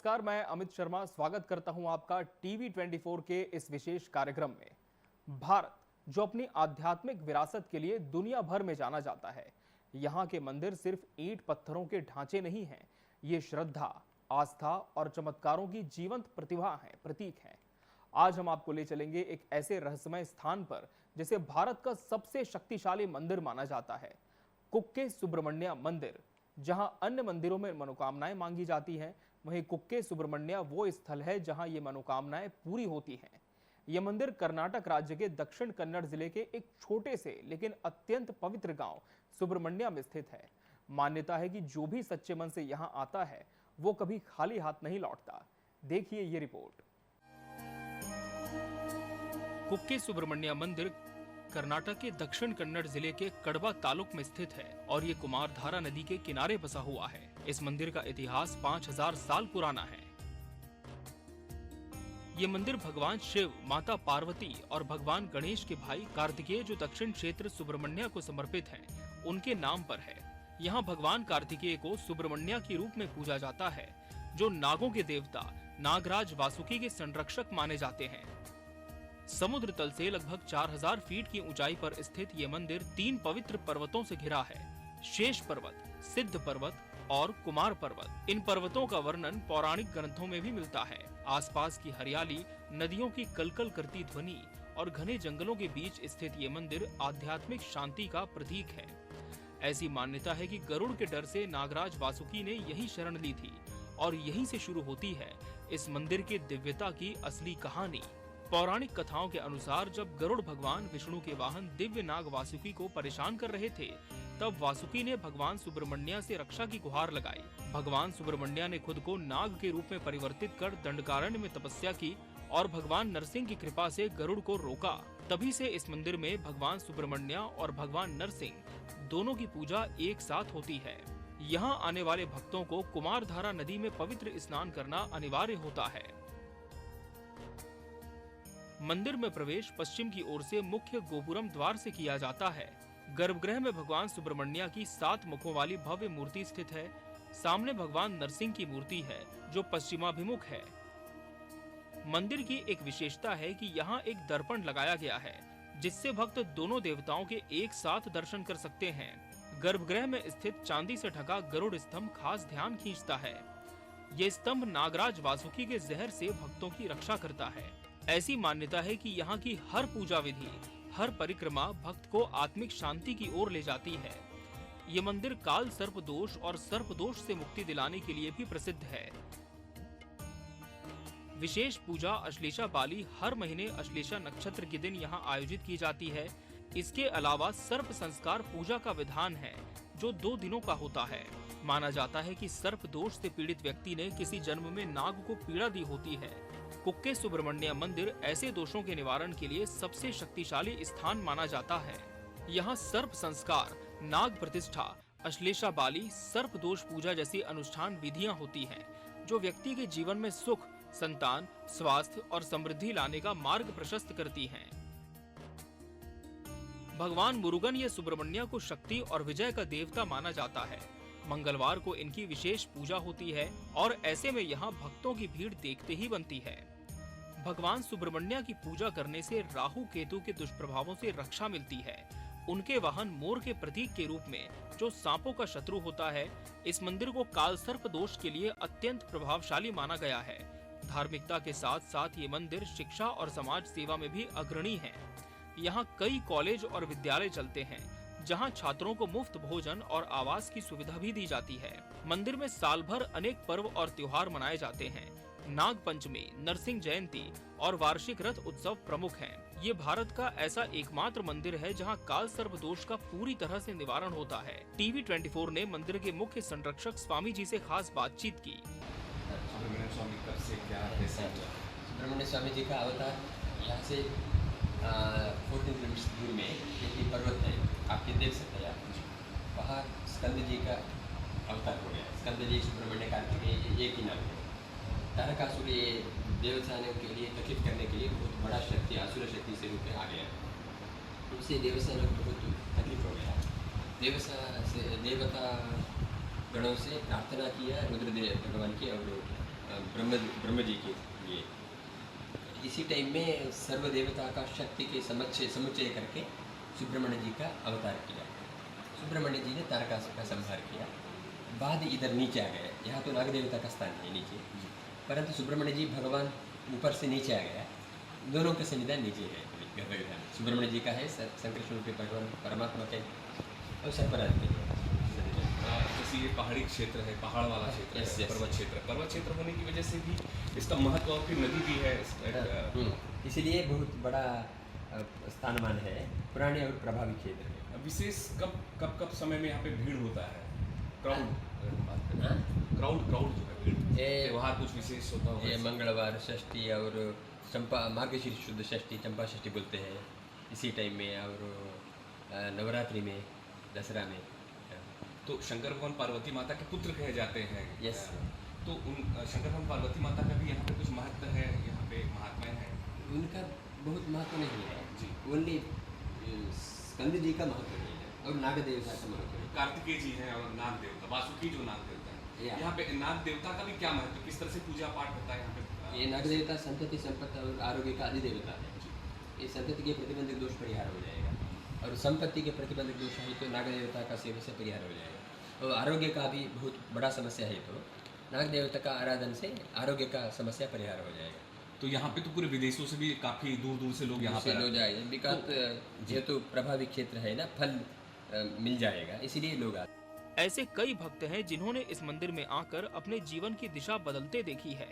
नमस्कार, मैं अमित शर्मा स्वागत करता हूं आपका टीवी 24 के इस विशेष कार्यक्रम में। भारत जो अपनी आध्यात्मिक विरासत के लिए दुनिया भर में जाना जाता है, यहाँ के मंदिर सिर्फ ईंट पत्थरों के ढांचे नहीं हैं, ये श्रद्धा, आस्था और चमत्कारों की जीवंत प्रतिभा है, प्रतीक हैं। आज हम आपको ले चलेंगे एक ऐसे रहस्यमय स्थान पर जिसे भारत का सबसे शक्तिशाली मंदिर माना जाता है, कुक्के सुब्रमण्य मंदिर। जहां अन्य मंदिरों में मनोकामनाएं मांगी जाती हैं, वहीं कुक्के सुब्रमण्य वो स्थल है जहां ये मनोकामनाएं पूरी होती हैं। यह मंदिर कर्नाटक राज्य के दक्षिण कन्नड़ जिले के एक छोटे से लेकिन अत्यंत पवित्र गांव सुब्रमण्य में स्थित है। मान्यता है कि जो भी सच्चे मन से यहां आता है वो कभी खाली हाथ नहीं लौटता। देखिए ये रिपोर्ट। कुक्के सुब्रमण्य मंदिर कर्नाटक के दक्षिण कन्नड़ जिले के कड़वा तालुक में स्थित है और ये कुमारधारा नदी के किनारे बसा हुआ है। इस मंदिर का इतिहास 5000 साल पुराना है। ये मंदिर भगवान शिव, माता पार्वती और भगवान गणेश के भाई कार्तिकेय, जो दक्षिण क्षेत्र सुब्रमण्य को समर्पित हैं, उनके नाम पर है। यहाँ भगवान कार्तिकेय को सुब्रमण्य के रूप में पूजा जाता है, जो नागों के देवता नागराज वासुकी के संरक्षक माने जाते हैं। समुद्र तल से लगभग 4000 फीट की ऊंचाई पर स्थित ये मंदिर 3 पवित्र पर्वतों से घिरा है: शेष पर्वत, सिद्ध पर्वत और कुमार पर्वत। इन पर्वतों का वर्णन पौराणिक ग्रंथों में भी मिलता है। आसपास की हरियाली, नदियों की कलकल करती ध्वनि और घने जंगलों के बीच स्थित ये मंदिर आध्यात्मिक शांति का प्रतीक है। ऐसी मान्यता है कि गरुड़ के डर से नागराज वासुकी ने यही शरण ली थी और यहीं से शुरू होती है इस मंदिर की दिव्यता की असली कहानी। पौराणिक कथाओं के अनुसार जब गरुड़ भगवान विष्णु के वाहन दिव्य नाग वासुकी को परेशान कर रहे थे, तब वासुकी ने भगवान सुब्रमण्य से रक्षा की गुहार लगाई। भगवान सुब्रमण्य ने खुद को नाग के रूप में परिवर्तित कर दंडकारण्य में तपस्या की और भगवान नरसिंह की कृपा से गरुड़ को रोका। तभी से इस मंदिर में भगवान सुब्रमण्य और भगवान नरसिंह दोनों की पूजा एक साथ होती है। यहाँ आने वाले भक्तों को कुमारधारा नदी में पवित्र स्नान करना अनिवार्य होता है। मंदिर में प्रवेश पश्चिम की ओर से मुख्य गोपुरम द्वार से किया जाता है। गर्भगृह में भगवान सुब्रमण्य की 7 मुखों वाली भव्य मूर्ति स्थित है। सामने भगवान नरसिंह की मूर्ति है जो पश्चिमाभिमुख है। मंदिर की एक विशेषता है कि यहाँ एक दर्पण लगाया गया है, जिससे भक्त दोनों देवताओं के एक साथ दर्शन कर सकते हैं। गर्भगृह में स्थित चांदी से ढका गरुड़ स्तंभ खास ध्यान खींचता है। ये स्तंभ नागराज वासुकी के जहर से भक्तों की रक्षा करता है। ऐसी मान्यता है कि यहाँ की हर पूजा विधि, हर परिक्रमा भक्त को आत्मिक शांति की ओर ले जाती है। ये मंदिर काल सर्प दोष और सर्प दोष से मुक्ति दिलाने के लिए भी प्रसिद्ध है। विशेष पूजा अश्लेषा बाली हर महीने अश्लेषा नक्षत्र के दिन यहाँ आयोजित की जाती है। इसके अलावा सर्प संस्कार पूजा का विधान है, जो 2 दिनों का होता है। माना जाता है कि सर्प दोष से पीड़ित व्यक्ति ने किसी जन्म में नाग को पीड़ा दी होती है। कुक्के सुब्रमण्य मंदिर ऐसे दोषों के निवारण के लिए सबसे शक्तिशाली स्थान माना जाता है। यहाँ सर्प संस्कार, नाग प्रतिष्ठा, अश्लेषा बाली, सर्प दोष पूजा जैसी अनुष्ठान विधियाँ होती हैं, जो व्यक्ति के जीवन में सुख, संतान, स्वास्थ्य और समृद्धि लाने का मार्ग प्रशस्त करती हैं। भगवान मुरुगन ये सुब्रमण्य को शक्ति और विजय का देवता माना जाता है। मंगलवार को इनकी विशेष पूजा होती है और ऐसे में यहाँ भक्तों की भीड़ देखते ही बनती है। भगवान सुब्रमण्य की पूजा करने से राहु केतु के दुष्प्रभावों से रक्षा मिलती है। उनके वाहन मोर के प्रतीक के रूप में, जो सांपों का शत्रु होता है, इस मंदिर को काल सर्प दोष के लिए अत्यंत प्रभावशाली माना गया है। धार्मिकता के साथ साथ ये मंदिर शिक्षा और समाज सेवा में भी अग्रणी है। यहाँ कई कॉलेज और विद्यालय चलते हैं, जहाँ छात्रों को मुफ्त भोजन और आवास की सुविधा भी दी जाती है। मंदिर में साल भर अनेक पर्व और त्योहार मनाए जाते हैं। नाग पंचमी, नरसिंह जयंती और वार्षिक रथ उत्सव प्रमुख हैं। ये भारत का ऐसा एकमात्र मंदिर है जहां काल सर्प दोष का पूरी तरह से निवारण होता है। टीवी 24 ने मंदिर के मुख्य संरक्षक स्वामी जी से खास बातचीत की। सुब्रमण्य स्वामी कब से क्या कैसा? सुब्रमण्य स्वामी जी का अवतार यहाँ से 14 किलोमीटर दूर में एक पर्वत है, आप ये देख सकते हैं। आप वहाँ स्कंद जी का अवतार हो गया। स्कंद जी सुब्रमण्य कार्तिकेय एक ही नाम है। तारकासुर ये देवताओं के लिए तकित करने के लिए बहुत बड़ा शक्ति, असुर शक्ति से रूप में आ गया। उनसे देवताओं को बहुत तकलीफ हो गया। देवता गणों से प्रार्थना किया रुद्रदेव भगवान की और ब्रह्म जी के लिए। इसी टाइम में सर्व देवता का शक्ति के समुच्चय करके सुब्रमण्य जी का अवतार किया। सुब्रमण्य जी ने तारकासुर का संहार किया। बाद इधर नीचे आ गए, यहाँ तो नाग देवता का स्थान है नीचे, परंतु सुब्रमण्य जी भगवान ऊपर से नीचे आ गया, दोनों के संविधान नीचे है। गर्भविधान सुब्रमण्य जी का है, शंकर स्वरूप भगवान परमात्मा के और सर्पराज के। जैसे ये पहाड़ी क्षेत्र है, पहाड़ वाला क्षेत्र Yes, है, yes. पर्वत क्षेत्र होने की वजह से भी इसका महत्व, और फिर नदी भी है इसीलिए बहुत बड़ा स्थानमान है, पुराने और प्रभावी क्षेत्र है। विशेष कब समय में यहाँ पे भीड़ होता है? हाँ? क्राउड जो है, भीड़ ये- त्योहार कुछ विशेष होता होगा? ये मंगलवार षष्ठी और चंपा मार्गशीर्ष शुद्ध षष्ठी, चंपा षष्ठी बोलते हैं इसी टाइम में, और नवरात्रि में, दसरा में। तो शंकर भगवान पार्वती माता के पुत्र कहे जाते हैं। Yes. तो उन शंकर भगवान पार्वती माता का भी यहाँ पे कुछ महत्व है, यहाँ पे महात्माएं हैं? उनका बहुत महत्व नहीं है जी। ओनली स्कंद जी का महत्व नहीं है और नाग देवता का महत्व है। कार्तिकेय जी हैं और नाग देवता, वासुकी जो नाग देवता है, Yeah. यहाँ पे नाग देवता का भी क्या महत्व, किस तरह से पूजा पाठ होता है यहाँ पे? ये नाग देवता संतति, संपत्ति और आरोग्य का अधिदेवता है। ये संतति के प्रतिबंधित दोष परिहार हो जाएगा, और संपत्ति के प्रतिबंधित दोष है तो नाग देवता का सेवा से परिहार हो जाएगा। और आरोग्य का भी बहुत बड़ा समस्या है तो नाग देवता का आराधन से आरोग्य का समस्या परिहार हो जाएगा। तो यहाँ पे तो पूरे विदेशों से भी काफी दूर दूर से लोग यहाँ पे लोग जाएंगे, बिकॉज जेहेतु प्रभावी क्षेत्र है ना, फल मिल जाएगा, इसीलिए लोग आते। ऐसे कई भक्त हैं जिन्होंने इस मंदिर में आकर अपने जीवन की दिशा बदलते देखी है।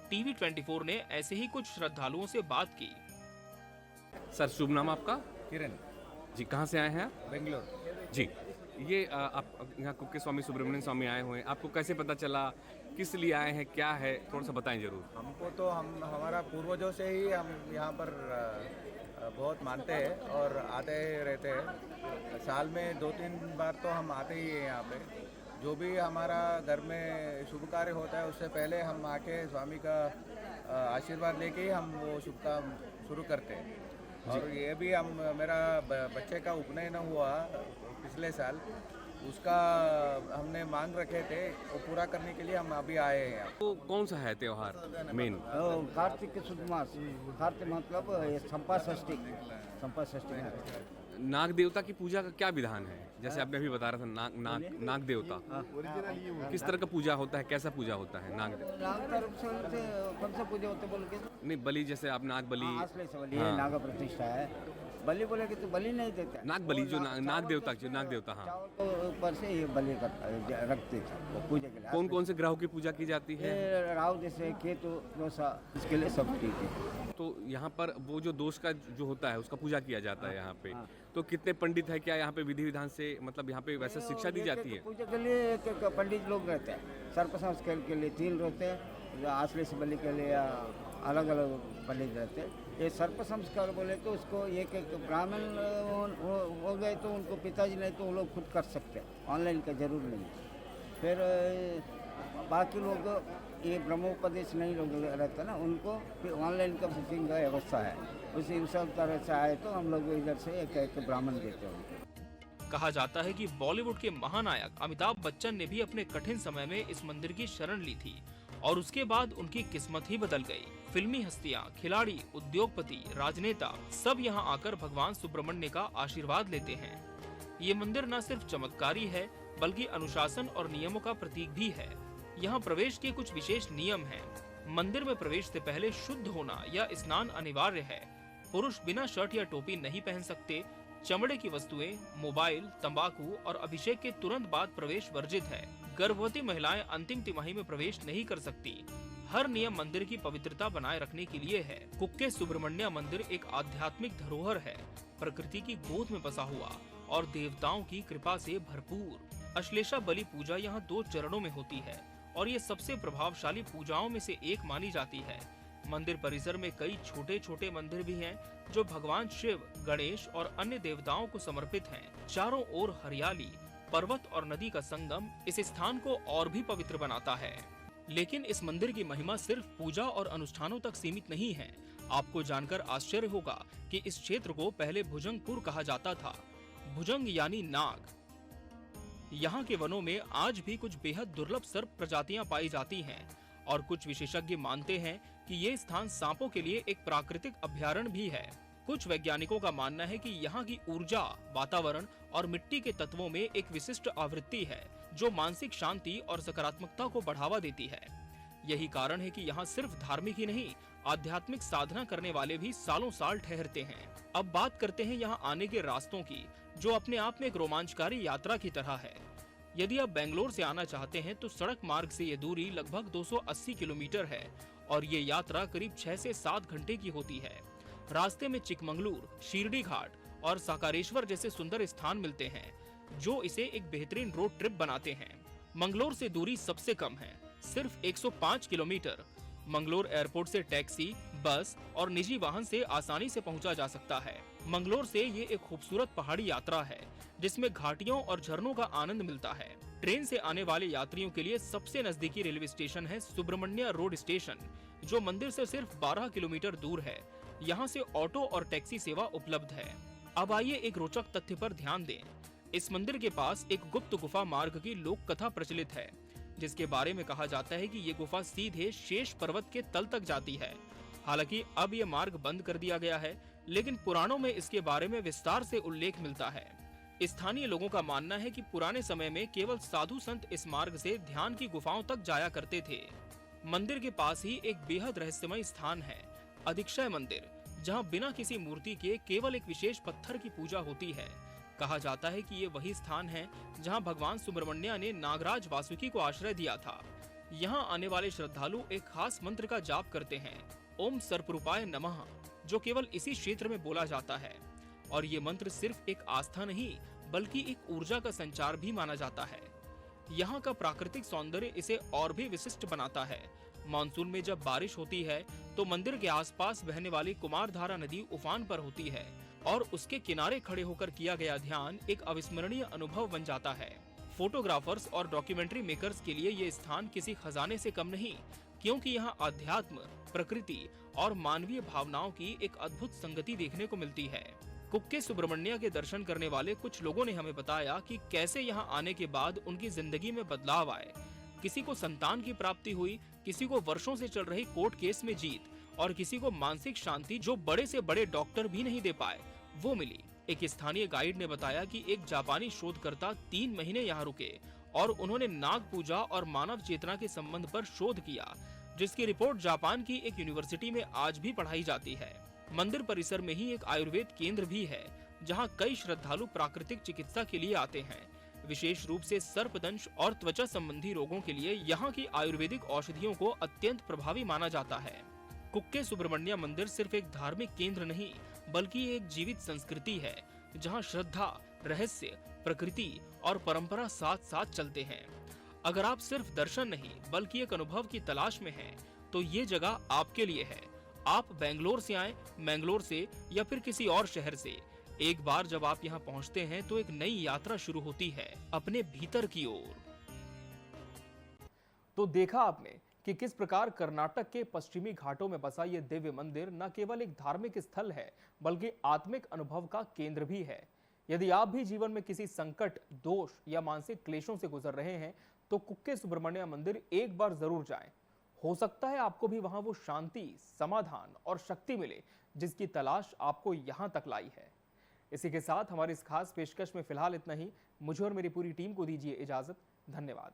टीवी 24 ने ऐसे ही कुछ श्रद्धालुओं से बात की। सर, शुभ नाम आपका? किरण, जी, कहाँ से आए हैं आप? बेंगलोर। जी, ये आप यहाँ कुक्के स्वामी सुब्रमण्यम स्वामी आए हुए हैं, आपको कैसे पता चला, किस लिए आए हैं, क्या है, थोड़ा सा बताएं जरूर। हमको तो हमारा पूर्वजों से ही हम यहाँ पर बहुत मानते हैं और आते रहते हैं। साल में 2-3 बार तो हम आते ही हैं यहाँ पे। जो भी हमारा घर में शुभ कार्य होता है उससे पहले हम आके स्वामी का आशीर्वाद लेके ही हम वो शुभ काम शुरू करते हैं। और ये भी मेरा बच्चे का उपनयन हुआ पिछले साल, उसका हमने मांग रखे थे, वो पूरा करने के लिए हम अभी आए हैं। तो कौन सा है त्योहार मेन? कार्तिक के शुद्ध मास, कार्तिक मतलब ये चंपा षष्ठी है। नाग देवता की पूजा का क्या विधान है? जैसे आपने अभी बता रहा था नाग देवता, किस तरह का पूजा होता है, कैसा पूजा होता है नाग देवता? नाग तरफ से कौन सा पूजा होते बोल के? नहीं, बलि, जैसे आप नाग बलि, असली से बलि है, नाग प्रतिष्ठा है। बलि बोले कि तो बलि नहीं देते, नाग बलि जो नाग देवता, हाँ। चावल को ऊपर से ये बलि रखते थे वो पूजा के लिए। कौन कौन से ग्रहों की पूजा की जाती है? ये राहु जैसे केतु दोषा, इसके लिए सब ठीक है। तो यहाँ पर वो जो दोष का जो होता है उसका पूजा किया जाता है यहाँ पे। तो कितने पंडित है, क्या यहाँ पे विधि विधान से, मतलब यहाँ पे वैसे शिक्षा दी जाती है? पूजा के लिए एक पंडित लोग रहते हैं, सर्पसंस्कार के लिए 3 रहते हैं, असली से बलि के लिए अलग अलग पंडित रहते हैं। ये सर्प संस्कार बोले तो उसको एक ब्राह्मण हो गए तो उनको पिताजी नहीं तो वो लोग खुद कर सकते हैं, ऑनलाइन का जरूर नहीं। फिर बाकी लोग ये ब्रह्मोपदेश नहीं लोग रहता ना, उनको फिर ऑनलाइन का बुकिंग का व्यवस्था है, उसी सब तरह से आए तो हम लोग इधर से एक ब्राह्मण देते हैं। कहा जाता है कि बॉलीवुड के महानायक अमिताभ बच्चन ने भी अपने कठिन समय में इस मंदिर की शरण ली थी और उसके बाद उनकी किस्मत ही बदल गई। फिल्मी हस्तियां, खिलाड़ी, उद्योगपति, राजनेता सब यहाँ आकर भगवान सुब्रमण्य का आशीर्वाद लेते हैं। ये मंदिर न सिर्फ चमत्कारी है बल्कि अनुशासन और नियमों का प्रतीक भी है। यहाँ प्रवेश के कुछ विशेष नियम हैं। मंदिर में प्रवेश से पहले शुद्ध होना या स्नान अनिवार्य है। पुरुष बिना शर्ट या टोपी नहीं पहन सकते। चमड़े की वस्तुएं, मोबाइल, तंबाकू और अभिषेक के तुरंत बाद प्रवेश वर्जित है। गर्भवती महिलाएं अंतिम तिमाही में प्रवेश नहीं कर सकती। हर नियम मंदिर की पवित्रता बनाए रखने के लिए है। कुक्के सुब्रमण्य मंदिर एक आध्यात्मिक धरोहर है, प्रकृति की गोद में बसा हुआ और देवताओं की कृपा से भरपूर। अश्लेषा बलि पूजा यहाँ 2 चरणों में होती है और ये सबसे प्रभावशाली पूजाओं में से एक मानी जाती है। मंदिर परिसर में कई छोटे छोटे मंदिर भी हैं जो भगवान शिव, गणेश और अन्य देवताओं को समर्पित हैं। चारों ओर हरियाली, पर्वत और नदी का संगम इस स्थान को और भी पवित्र बनाता है। लेकिन इस मंदिर की महिमा सिर्फ पूजा और अनुष्ठानों तक सीमित नहीं है। आपको जानकर आश्चर्य होगा कि इस क्षेत्र को पहले भुजंगपुर कहा जाता था। भुजंग यानी नाग। यहाँ के वनों में आज भी कुछ बेहद दुर्लभ सर्प प्रजातियां पाई जाती हैं और कुछ विशेषज्ञ मानते हैं कि ये स्थान सांपों के लिए एक प्राकृतिक अभ्यारण्य भी है। कुछ वैज्ञानिकों का मानना है कि यहाँ की ऊर्जा, वातावरण और मिट्टी के तत्वों में एक विशिष्ट आवृत्ति है जो मानसिक शांति और सकारात्मकता को बढ़ावा देती है। यही कारण है कि यहाँ सिर्फ धार्मिक ही नहीं, आध्यात्मिक साधना करने वाले भी सालों साल ठहरते हैं। अब बात करते हैं यहाँ आने के रास्तों की, जो अपने आप में एक रोमांचकारी यात्रा की तरह है। यदि आप बेंगलोर से आना चाहते हैं तो सड़क मार्ग से ये दूरी लगभग 280 किलोमीटर है और ये यात्रा करीब 6 से 7 घंटे की होती है। रास्ते में चिकमंगलूर, शिरडी घाट और साकारेश्वर जैसे सुंदर स्थान मिलते हैं जो इसे एक बेहतरीन रोड ट्रिप बनाते हैं। मंगलोर से दूरी सबसे कम है, सिर्फ 105 किलोमीटर। मंगलोर एयरपोर्ट से टैक्सी, बस और निजी वाहन से आसानी से पहुंचा जा सकता है। मंगलोर से ये एक खूबसूरत पहाड़ी यात्रा है जिसमें घाटियों और झरनों का आनंद मिलता है। ट्रेन से आने वाले यात्रियों के लिए सबसे नजदीकी रेलवे स्टेशन है सुब्रमण्य रोड स्टेशन, जो मंदिर से सिर्फ 12 किलोमीटर दूर है। यहाँ से ऑटो और टैक्सी सेवा उपलब्ध है। अब आइए एक रोचक तथ्य पर ध्यान दें। इस मंदिर के पास एक गुप्त गुफा मार्ग की लोक कथा प्रचलित है, जिसके बारे में कहा जाता है कि ये गुफा सीधे शेष पर्वत के तल तक जाती है। हालांकि अब ये मार्ग बंद कर दिया गया है, लेकिन पुराणों में इसके बारे में विस्तार से उल्लेख मिलता है। स्थानीय लोगों का मानना है कि पुराने समय में केवल साधु संत इस मार्ग से ध्यान की गुफाओं तक जाया करते थे। मंदिर के पास ही एक बेहद रहस्यमय स्थान है, अधिक्षय मंदिर, जहां बिना किसी मूर्ति के केवल एक विशेष पत्थर की पूजा होती है। कहा जाता है कि ये वही स्थान है जहां भगवान सुब्रमण्य ने नागराज वासुकी को आश्रय दिया था। यहाँ आने वाले श्रद्धालु एक खास मंत्र का जाप करते हैं, ओम सर्परूपाय नमः, जो केवल इसी क्षेत्र में बोला जाता है। और ये मंत्र सिर्फ एक आस्था नहीं बल्कि एक ऊर्जा का संचार भी माना जाता है। यहाँ का प्राकृतिक सौंदर्य इसे और भी विशिष्ट बनाता है। मानसून में जब बारिश होती है तो मंदिर के आसपास बहने वाली कुमारधारा नदी उफान पर होती है और उसके किनारे खड़े होकर किया गया ध्यान एक अविस्मरणीय अनुभव बन जाता है। फोटोग्राफर्स और डॉक्यूमेंट्री मेकर्स के लिए ये स्थान किसी खजाने से कम नहीं, क्योंकि यहाँ अध्यात्म, प्रकृति और मानवीय भावनाओं की एक अद्भुत संगति देखने को मिलती है। कुक्के सुब्रमण्य के दर्शन करने वाले कुछ लोगों ने हमें बताया कि कैसे यहाँ आने के बाद उनकी जिंदगी में बदलाव आए। किसी को संतान की प्राप्ति हुई, किसी को वर्षों से चल रही कोर्ट केस में जीत और किसी को मानसिक शांति जो बड़े से बड़े डॉक्टर भी नहीं दे पाए वो मिली। एक स्थानीय गाइड ने बताया कि एक जापानी शोधकर्ता 3 महीने यहाँ रुके और उन्होंने नाग पूजा और मानव चेतना के संबंध पर शोध किया, जिसकी रिपोर्ट जापान की एक यूनिवर्सिटी में आज भी पढ़ाई जाती है। मंदिर परिसर में ही एक आयुर्वेद केंद्र भी है, जहां कई श्रद्धालु प्राकृतिक चिकित्सा के लिए आते हैं। विशेष रूप से सर्पदंश और त्वचा संबंधी रोगों के लिए यहाँ की आयुर्वेदिक औषधियों को अत्यंत प्रभावी माना जाता है। कुक्के सुब्रमण्य मंदिर सिर्फ एक धार्मिक केंद्र नहीं बल्कि एक जीवित संस्कृति है, जहाँ श्रद्धा, रहस्य, प्रकृति और परंपरा साथ साथ चलते हैं। अगर आप सिर्फ दर्शन नहीं बल्कि एक अनुभव की तलाश में हैं, तो ये जगह आपके लिए है। आप बेंगलोर से आए, मैंगलोर से या फिर किसी और शहर से, एक बार जब आप यहाँ पहुँचते हैं तो एक नई यात्रा शुरू होती है अपने भीतर की ओर। तो देखा आपने कि किस प्रकार कर्नाटक के पश्चिमी घाटों में बसा ये दिव्य मंदिर न केवल एक धार्मिक स्थल है बल्कि आत्मिक अनुभव का केंद्र भी है। यदि आप भी जीवन में किसी संकट, दोष या मानसिक क्लेशों से गुजर रहे हैं तो कुक्के सुब्रमण्य मंदिर एक बार जरूर जाएं। हो सकता है आपको भी वहां वो शांति, समाधान और शक्ति मिले जिसकी तलाश आपको यहां तक लाई है। इसी के साथ हमारी इस खास पेशकश में फिलहाल इतना ही। मुझे और मेरी पूरी टीम को दीजिए इजाजत। धन्यवाद।